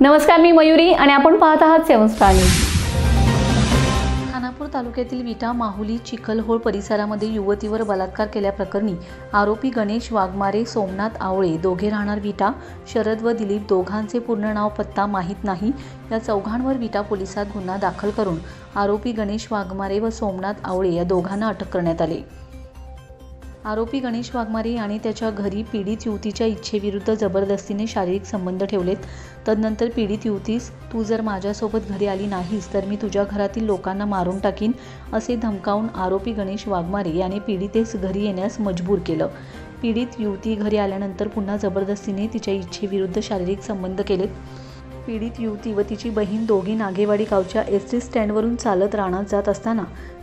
नमस्कार, मी मयुरी आणि आपण पाहत आहात 7 स्टार न्यूज। खानापूर तालुक्यातील विटा माहुली चिखलहोळ परिसरामध्ये युवतीवर बलात्कार केल्याप्रकरणी आरोपी गणेश वाघमारे, सोमनाथ आवळे दोघे राहणार विटा, शरद व दिलीप दोघांचे पूर्ण नाव पत्ता माहीत नाही या चौघांवर विटा पोलिसात गुन्हा दाखल करून आरोपी गणेश वाघमारे व सोमनाथ आवळे या दोघांना अटक करण्यात आली। आरोपी गणेश वाघमारे यांनी त्याच्या घरी पीडित युवतीच्या इच्छेविरुद्ध जबरदस्तीने शारीरिक संबंध ठेवलेत। तदनंतर पीडित युवतीस तू जर माझ्यासोबत घरी आली नाहीस तर मी तुझ्या घरातील लोकांना मारून टाकीन असे धमकावून आरोपी गणेश वाघमारे यांनी पीडितेस घरी येण्यास मजबूर केलं। पीडित युवती घरी आल्यानंतर पुन्हा जबरदस्तीने तिच्या इच्छेविरुद्ध शारीरिक संबंध केलेत। पीडित युवती व तिची बहीण दोघी नागेवाडी गावच्या एसटी स्टँडवरून चालत रानात जात असताना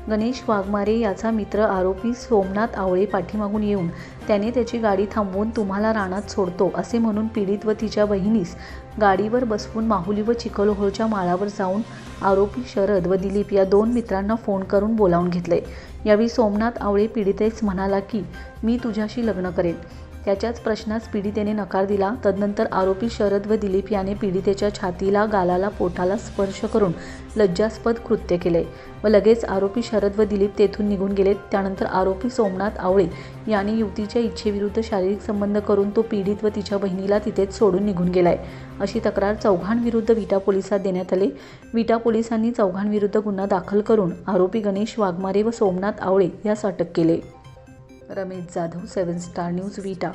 गणेश वाघमारे याचा मित्र आरोपी सोमनाथ आवळे पाठीमागून येऊन त्याने त्याची गाडी थांबवून तुम्हाला रानात सोडतो असे म्हणून पीडित व तिच्या बहिणीस गाडीवर बसवून माहुली व चिखलहोळच्या माळावर जाऊन आरोपी शरद व दिलीप या दोन मित्रांना फोन करून बोलावून घेतले। यावेळी सोमनाथ आवळे पीडितेस म्हणाला की मी तुझ्याशी लग्न करेन। त्याच्याच प्रश्नास पीडितेने नकार दिला। तदनंतर आरोपी शरद व दिलीप याने पीडितेच्या छातीला, गालाला, पोटाला स्पर्श करून लज्जास्पद कृत्य केले व लगेच आरोपी शरद व दिलीप तेथून निघून गेले। त्यानंतर आरोपी सोमनाथ आवळे यांनी युवतीच्या इच्छेविरुद्ध शारीरिक संबंध करून तो पीडित व तिच्या बहिणीला तिथेच सोडून निघून गेलाय अशी तक्रार चौघांविरुद्ध विटा पोलिसात देण्यात आली। विटा पोलिसांनी चौघांविरुद्ध गुन्हा दाखल करून आरोपी गणेश वाघमारे व सोमनाथ आवळे यास अटक केले। रमेश जाधव, 7 स्टार न्यूज, विटा।